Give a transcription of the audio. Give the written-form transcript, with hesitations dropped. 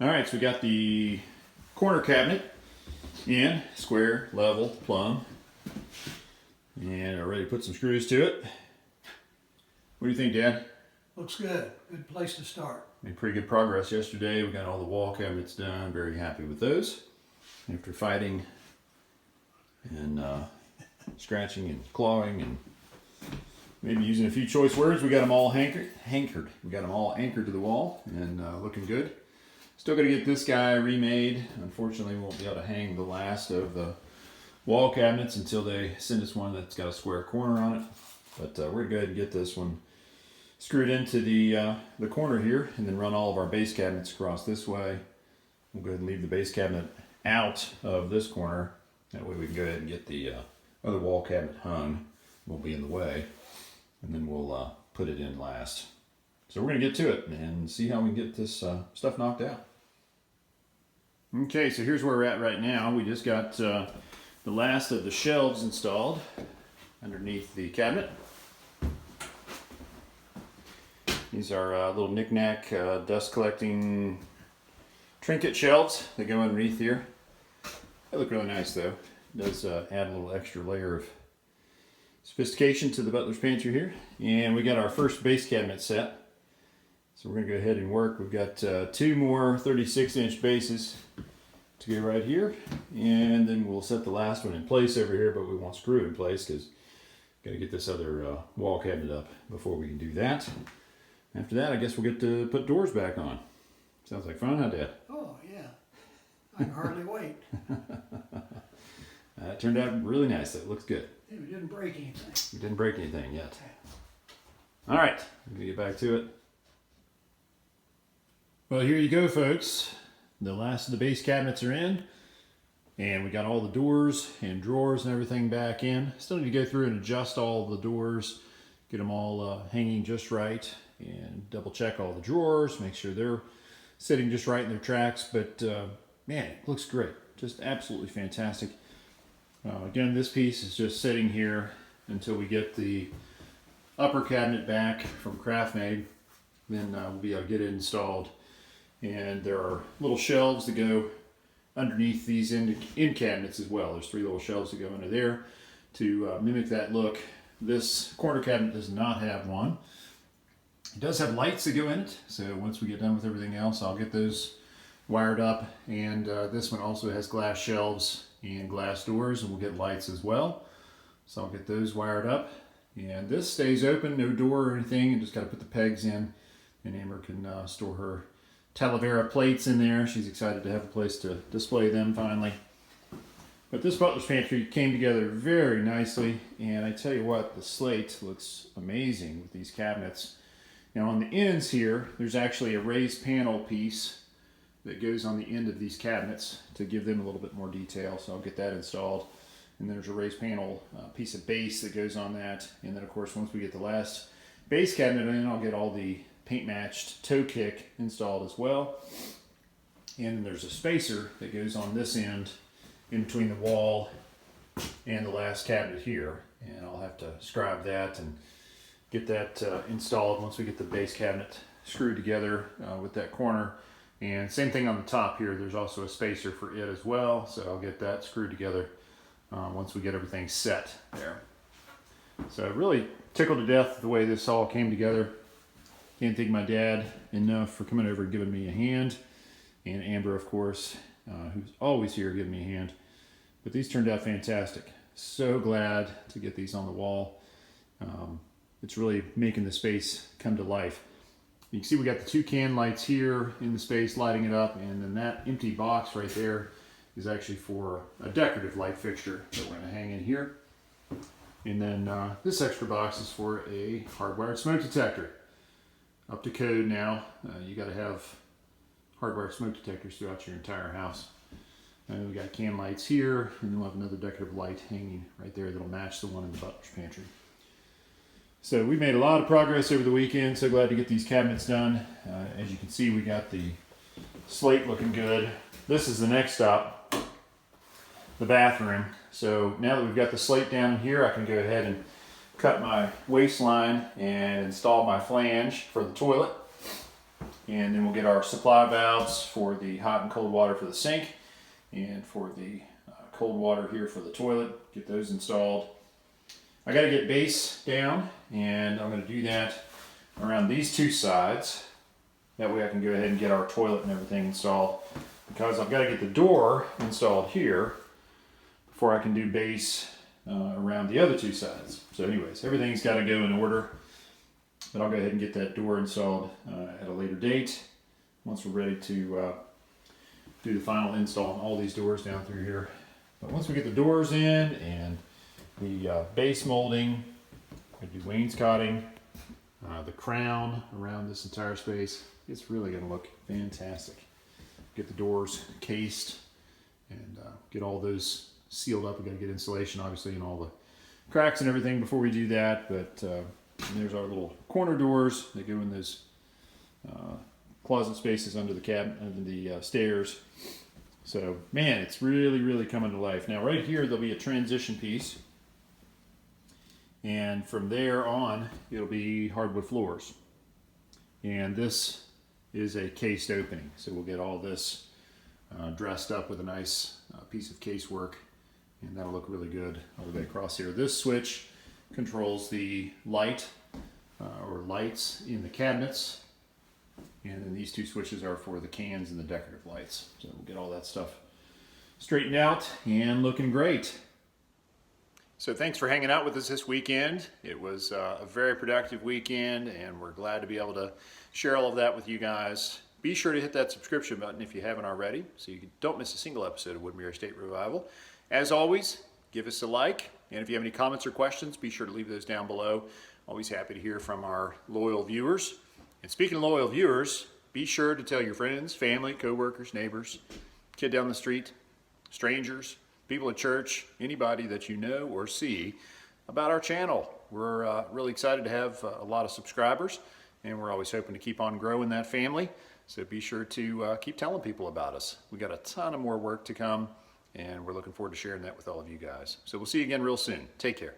All right, so we got the corner cabinet in, square, level, plumb, and are ready to put some screws to it. What do you think, Dad? Looks good. Good place to start. Made pretty good progress yesterday. We got all the wall cabinets done. Very happy with those. After fighting and scratching and clawing and maybe using a few choice words, we got them all hankered. We got them all anchored to the wall and looking good. Still got to get this guy remade. Unfortunately, we won't be able to hang the last of the wall cabinets until they send us one that's got a square corner on it. But we're going to go ahead and get this one screwed into the corner here and then run all of our base cabinets across this way. We'll go ahead and leave the base cabinet out of this corner. That way we can go ahead and get the other wall cabinet hung. Won't be in the way. And then we'll put it in last. So we're going to get to it and see how we can get this stuff knocked out. Okay, so here's where we're at right now. We just got the last of the shelves installed underneath the cabinet. These are little knick-knack dust collecting trinket shelves that go underneath here. They look really nice though. It does add a little extra layer of sophistication to the butler's pantry here. And we got our first base cabinet set. So we're going to go ahead and work. We've got two more 36-inch bases to go right here. And then we'll set the last one in place over here, but we won't screw it in place because we've got to get this other wall cabinet up before we can do that. After that, I guess we'll get to put doors back on. Sounds like fun, huh, Dad? Oh, yeah. I can hardly wait. That turned out really nice. It looks good. Yeah, we didn't break anything. We didn't break anything yet. All right, we're going to get back to it. Well, here you go, folks. The last of the base cabinets are in. And we got all the doors and drawers and everything back in. Still need to go through and adjust all the doors. Get them all hanging just right. And double check all the drawers. Make sure they're sitting just right in their tracks. But man, it looks great. Just absolutely fantastic. Again, this piece is just sitting here until we get the upper cabinet back from KraftMaid. Then we'll be able to get it installed. And there are little shelves that go underneath these end cabinets as well. There's 3 little shelves that go under there to mimic that look. This corner cabinet does not have one. It does have lights that go in it. So once we get done with everything else, I'll get those wired up. And this one also has glass shelves and glass doors, and we'll get lights as well. So I'll get those wired up. And this stays open, no door or anything. You just got to put the pegs in, and Amber can store her Talavera plates in there. She's excited to have a place to display them finally. But this butler's pantry came together very nicely, and I tell you what, the slate looks amazing with these cabinets. Now on the ends here, there's actually a raised panel piece that goes on the end of these cabinets to give them a little bit more detail, so I'll get that installed. And then there's a raised panel piece of base that goes on that. And then of course, once we get the last base cabinet in, I'll get all the paint matched toe kick installed as well. And then there's a spacer that goes on this end in between the wall and the last cabinet here. And I'll have to scribe that and get that installed once we get the base cabinet screwed together with that corner. And same thing on the top here, there's also a spacer for it as well. So I'll get that screwed together once we get everything set there. So really tickled to death the way this all came together. Can't thank my dad enough for coming over and giving me a hand. And Amber, of course, who's always here giving me a hand. But these turned out fantastic. So glad to get these on the wall. It's really making the space come to life. You can see we got the 2 can lights here in the space lighting it up. And then that empty box right there is actually for a decorative light fixture that we're going to hang in here. And then this extra box is for a hardwired smoke detector. Up to code now. You got to have hardwired smoke detectors throughout your entire house. And we got can lights here, and then we'll have another decorative light hanging right there that'll match the one in the butler's pantry. So we made a lot of progress over the weekend. So glad to get these cabinets done. As you can see, we got the slate looking good. This is the next stop, the bathroom. So now that we've got the slate down here, I can go ahead and cut my waistline and install my flange for the toilet. And then we'll get our supply valves for the hot and cold water for the sink and for the cold water here for the toilet. Get those installed. I got to get base down, and I'm going to do that around these two sides. That way I can go ahead and get our toilet and everything installed, because I've got to get the door installed here before I can do base around the other two sides. So anyways, everything's got to go in order, but I'll go ahead and get that door installed at a later date once we're ready to do the final install on all these doors down through here. But once we get the doors in and the base molding, we do wainscoting, the crown around this entire space, it's really going to look fantastic. Get the doors cased and get all those sealed up. We got to get insulation obviously in all the cracks and everything before we do that. But there's our little corner doors. They go in those closet spaces under the cabinet, under the stairs. So man, it's really coming to life. Now right here there'll be a transition piece, and from there on it'll be hardwood floors. And this is a cased opening, so we'll get all this dressed up with a nice piece of casework, and that'll look really good all the way across here. This switch controls the light or lights in the cabinets, and then these two switches are for the cans and the decorative lights. So we'll get all that stuff straightened out and looking great. So thanks for hanging out with us this weekend. It was a very productive weekend, and we're glad to be able to share all of that with you guys. Be sure to hit that subscription button if you haven't already, so you don't miss a single episode of Woodmere State Revival. As always, give us a like, and if you have any comments or questions, be sure to leave those down below. Always happy to hear from our loyal viewers. And speaking of loyal viewers, be sure to tell your friends, family, co-workers, neighbors, kid down the street, strangers, people at church, anybody that you know or see about our channel. We're really excited to have a lot of subscribers, and we're always hoping to keep on growing that family. So be sure to keep telling people about us. We got a ton of more work to come, and we're looking forward to sharing that with all of you guys. So we'll see you again real soon. Take care.